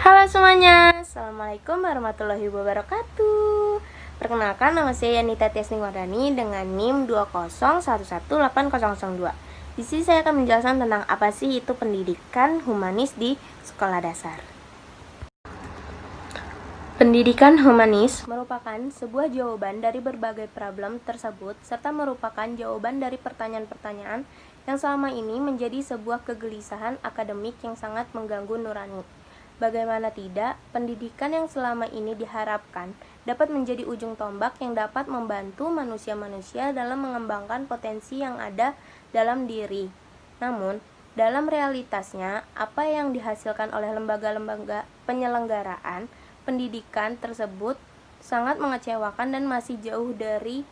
Halo semuanya, Assalamualaikum warahmatullahi wabarakatuh. Perkenalkan, nama saya Yanita Tiasning Wardani dengan NIM 2011802. Di sini saya akan menjelaskan tentang apa sih itu pendidikan humanis di sekolah dasar. Pendidikan humanis merupakan sebuah jawaban dari berbagai problem tersebut serta merupakan jawaban dari pertanyaan-pertanyaan yang selama ini menjadi sebuah kegelisahan akademik yang sangat mengganggu nurani. Bagaimana tidak, pendidikan yang selama ini diharapkan dapat menjadi ujung tombak yang dapat membantu manusia-manusia dalam mengembangkan potensi yang ada dalam diri. Namun, dalam realitasnya, apa yang dihasilkan oleh lembaga-lembaga penyelenggaraan pendidikan tersebut sangat mengecewakan dan masih jauh dari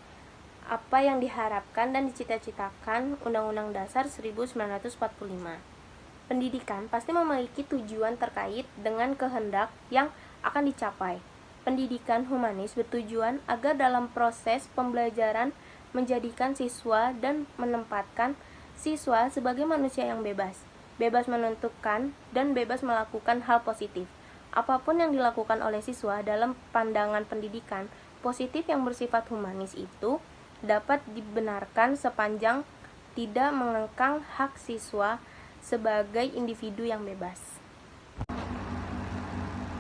apa yang diharapkan dan dicita-citakan Undang-Undang Dasar 1945. Pendidikan pasti memiliki tujuan terkait dengan kehendak yang akan dicapai. Pendidikan humanis bertujuan agar dalam proses pembelajaran menjadikan siswa dan menempatkan siswa sebagai manusia yang bebas menentukan dan bebas melakukan hal positif. Apapun yang dilakukan oleh siswa dalam pandangan pendidikan positif yang bersifat humanis itu dapat dibenarkan sepanjang tidak mengekang hak siswa sebagai individu yang bebas.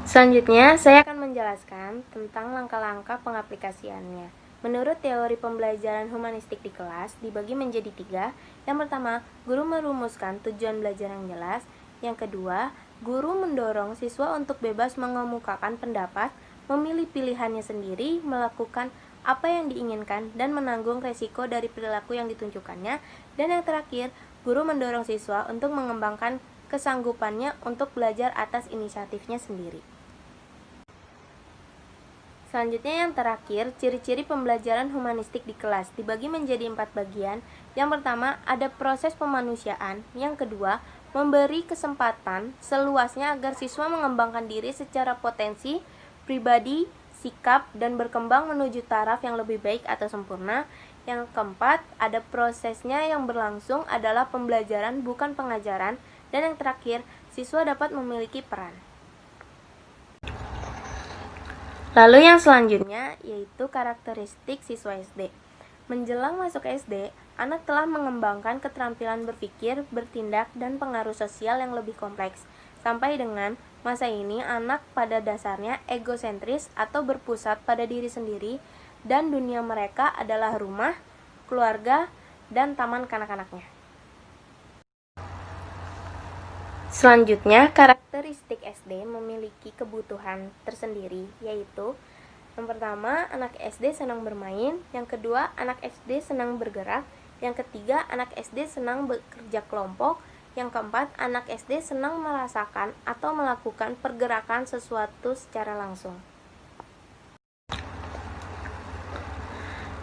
Selanjutnya, saya akan menjelaskan tentang langkah-langkah pengaplikasiannya. Menurut teori pembelajaran humanistik di kelas, dibagi menjadi 3. Yang pertama, guru merumuskan tujuan belajar yang jelas. Yang kedua, guru mendorong siswa untuk bebas mengemukakan pendapat, memilih pilihannya sendiri, melakukan apa yang diinginkan, dan menanggung resiko dari perilaku yang ditunjukkannya. Dan yang terakhir, guru mendorong siswa untuk mengembangkan kesanggupannya untuk belajar atas inisiatifnya sendiri. Selanjutnya yang terakhir, ciri-ciri pembelajaran humanistik di kelas dibagi menjadi 4 bagian. Yang pertama, ada proses pemanusiaan. Yang kedua, memberi kesempatan seluasnya agar siswa mengembangkan diri secara potensi, pribadi, sikap, dan berkembang menuju taraf yang lebih baik atau sempurna. Yang keempat, ada prosesnya yang berlangsung adalah pembelajaran bukan pengajaran. Dan yang terakhir, siswa dapat memiliki peran. Lalu yang selanjutnya yaitu karakteristik siswa SD. Menjelang masuk SD, anak telah mengembangkan keterampilan berpikir, bertindak, dan pengaruh sosial yang lebih kompleks. Sampai dengan masa ini, anak pada dasarnya egosentris atau berpusat pada diri sendiri, dan dunia mereka adalah rumah, keluarga, dan taman kanak-kanaknya. Selanjutnya, karakteristik SD memiliki kebutuhan tersendiri, yaitu yang pertama, anak SD senang bermain. Yang kedua, anak SD senang bergerak. Yang ketiga, anak SD senang bekerja kelompok. Yang keempat, anak SD senang merasakan atau melakukan pergerakan sesuatu secara langsung.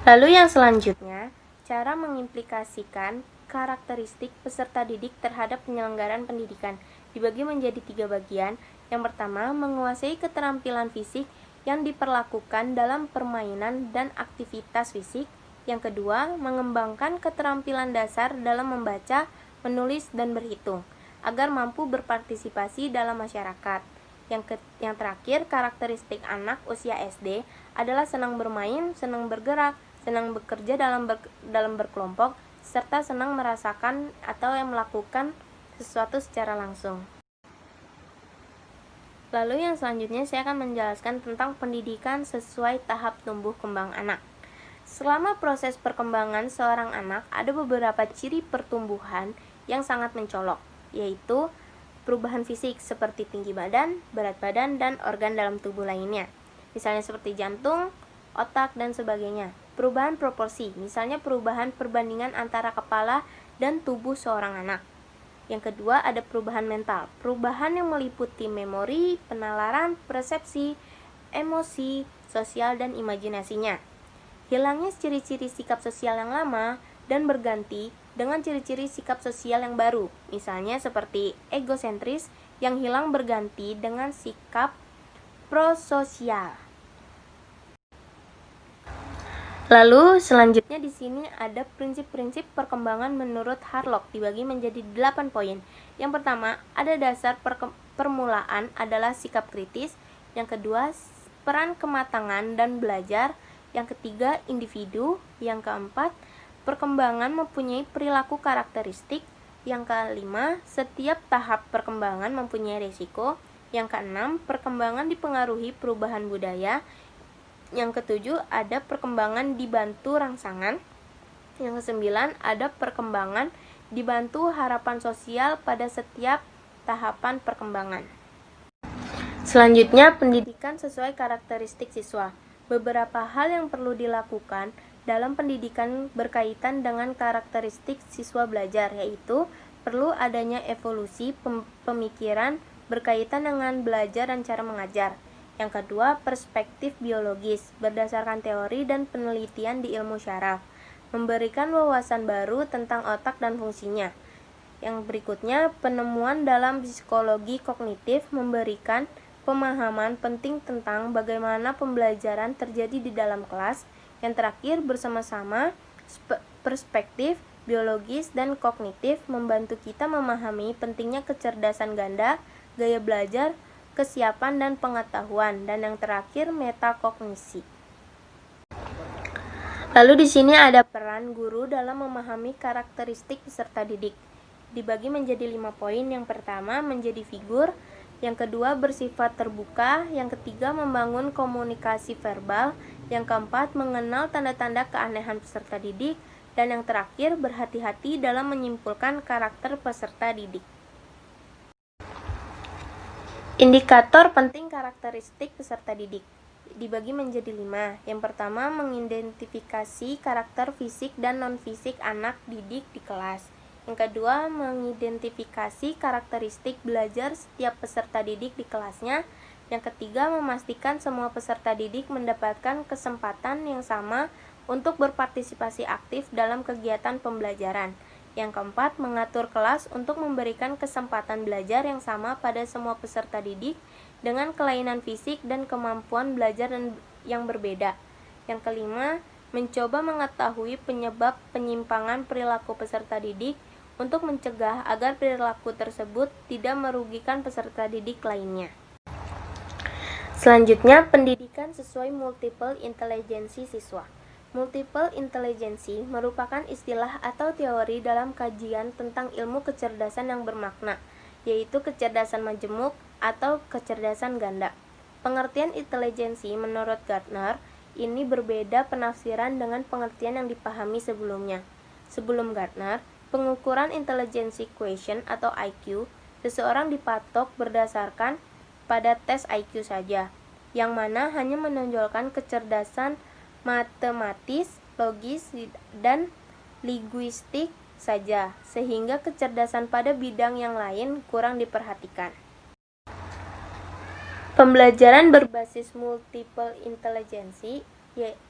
Lalu yang selanjutnya, cara mengimplikasikan karakteristik peserta didik terhadap penyelenggaraan pendidikan dibagi menjadi 3 bagian. Yang pertama, menguasai keterampilan fisik yang diperlakukan dalam permainan dan aktivitas fisik. Yang kedua, mengembangkan keterampilan dasar dalam membaca, menulis, dan berhitung agar mampu berpartisipasi dalam masyarakat. Yang terakhir, karakteristik anak usia SD adalah senang bermain, senang bergerak, senang bekerja dalam berkelompok, serta senang merasakan atau yang melakukan sesuatu secara langsung. Lalu yang selanjutnya saya akan menjelaskan tentang pendidikan sesuai tahap tumbuh kembang anak. Selama proses perkembangan seorang anak, ada beberapa ciri pertumbuhan yang sangat mencolok, yaitu perubahan fisik seperti tinggi badan, berat badan, dan organ dalam tubuh lainnya. Misalnya seperti jantung, otak, dan sebagainya. Perubahan proporsi, misalnya perubahan perbandingan antara kepala dan tubuh seorang anak. Yang kedua, ada perubahan mental. Perubahan yang meliputi memori, penalaran, persepsi, emosi, sosial, dan imajinasinya. Hilangnya ciri-ciri sikap sosial yang lama dan berganti dengan ciri-ciri sikap sosial yang baru. Misalnya seperti egosentris yang hilang berganti dengan sikap prososial. Lalu selanjutnya di sini ada prinsip-prinsip perkembangan menurut Harlock dibagi menjadi 8 poin. Yang pertama, ada dasar permulaan adalah sikap kritis, yang kedua peran kematangan dan belajar, yang ketiga individu, yang keempat perkembangan mempunyai perilaku karakteristik, yang kelima setiap tahap perkembangan mempunyai risiko, yang keenam perkembangan dipengaruhi perubahan budaya, yang ketujuh ada perkembangan dibantu rangsangan, yang kesembilan ada perkembangan dibantu harapan sosial pada setiap tahapan perkembangan. Selanjutnya, pendidikan sesuai karakteristik siswa. Beberapa hal yang perlu dilakukan dalam pendidikan berkaitan dengan karakteristik siswa belajar, yaitu perlu adanya evolusi pemikiran berkaitan dengan belajar dan cara mengajar. Yang kedua, perspektif biologis berdasarkan teori dan penelitian di ilmu syaraf, memberikan wawasan baru tentang otak dan fungsinya. Yang berikutnya, penemuan dalam psikologi kognitif memberikan pemahaman penting tentang bagaimana pembelajaran terjadi di dalam kelas. Yang terakhir, bersama-sama perspektif biologis dan kognitif membantu kita memahami pentingnya kecerdasan ganda, gaya belajar, kesiapan dan pengetahuan, dan yang terakhir metakognisi. Lalu di sini ada peran guru dalam memahami karakteristik peserta didik. Dibagi menjadi 5 poin. Yang pertama, menjadi figur. Yang kedua, bersifat terbuka. Yang ketiga, membangun komunikasi verbal. Yang keempat, mengenal tanda-tanda keanehan peserta didik. Dan yang terakhir, berhati-hati dalam menyimpulkan karakter peserta didik. Indikator penting karakteristik peserta didik dibagi menjadi 5. Yang pertama, mengidentifikasi karakter fisik dan non-fisik anak didik di kelas. Yang kedua, mengidentifikasi karakteristik belajar setiap peserta didik di kelasnya. Yang ketiga, memastikan semua peserta didik mendapatkan kesempatan yang sama untuk berpartisipasi aktif dalam kegiatan pembelajaran. Yang keempat, mengatur kelas untuk memberikan kesempatan belajar yang sama pada semua peserta didik dengan kelainan fisik dan kemampuan belajar yang berbeda. Yang kelima, mencoba mengetahui penyebab penyimpangan perilaku peserta didik untuk mencegah agar perilaku tersebut tidak merugikan peserta didik lainnya. Selanjutnya, pendidikan sesuai multiple intelijensi siswa. Multiple intelligency merupakan istilah atau teori dalam kajian tentang ilmu kecerdasan yang bermakna, yaitu kecerdasan majemuk atau kecerdasan ganda. Pengertian intelijensi menurut Gartner ini berbeda penafsiran dengan pengertian yang dipahami sebelumnya. Sebelum Gartner, pengukuran intelijensi quotient atau IQ, seseorang dipatok berdasarkan pada tes IQ saja, yang mana hanya menonjolkan kecerdasan matematis, logis, dan linguistik saja, sehingga kecerdasan pada bidang yang lain kurang diperhatikan. Pembelajaran berbasis multiple intelligency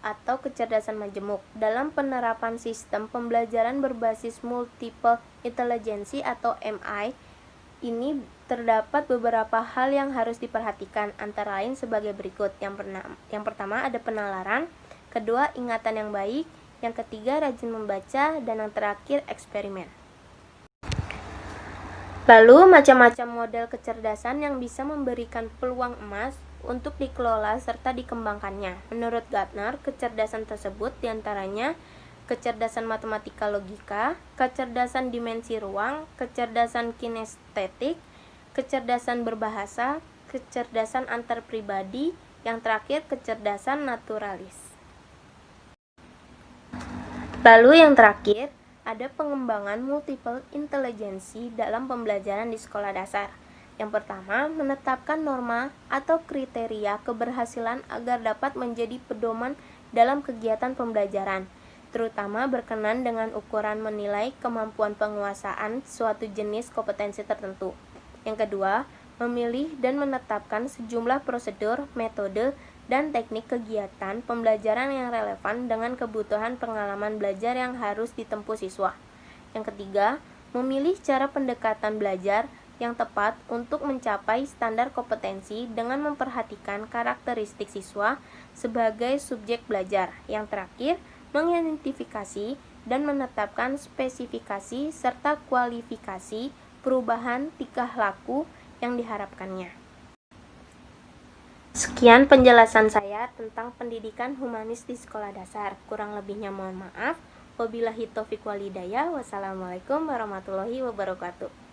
atau kecerdasan majemuk. Dalam penerapan sistem pembelajaran berbasis multiple intelligency atau MI, ini terdapat beberapa hal yang harus diperhatikan, antara lain sebagai berikut. Yang pertama ada penalaran, kedua ingatan yang baik, yang ketiga rajin membaca, dan yang terakhir eksperimen. Lalu macam-macam model kecerdasan yang bisa memberikan peluang emas untuk dikelola serta dikembangkannya. Menurut Gartner, kecerdasan tersebut diantaranya kecerdasan matematika logika, kecerdasan dimensi ruang, kecerdasan kinestetik, kecerdasan berbahasa, kecerdasan antar pribadi, yang terakhir kecerdasan naturalis. Lalu yang terakhir, ada pengembangan multiple intelligency dalam pembelajaran di sekolah dasar. Yang pertama, menetapkan norma atau kriteria keberhasilan agar dapat menjadi pedoman dalam kegiatan pembelajaran, terutama berkenan dengan ukuran menilai kemampuan penguasaan suatu jenis kompetensi tertentu. Yang kedua, memilih dan menetapkan sejumlah prosedur, metode, dan teknik kegiatan pembelajaran yang relevan dengan kebutuhan pengalaman belajar yang harus ditempuh siswa. Yang ketiga, memilih cara pendekatan belajar yang tepat untuk mencapai standar kompetensi dengan memperhatikan karakteristik siswa sebagai subjek belajar. Yang terakhir, mengidentifikasi dan menetapkan spesifikasi serta kualifikasi perubahan tingkah laku yang diharapkannya. Sekian penjelasan saya tentang pendidikan humanis di sekolah dasar. Kurang lebihnya mohon maaf. Wabillahi taufiq wal hidayah. Wassalamualaikum warahmatullahi wabarakatuh.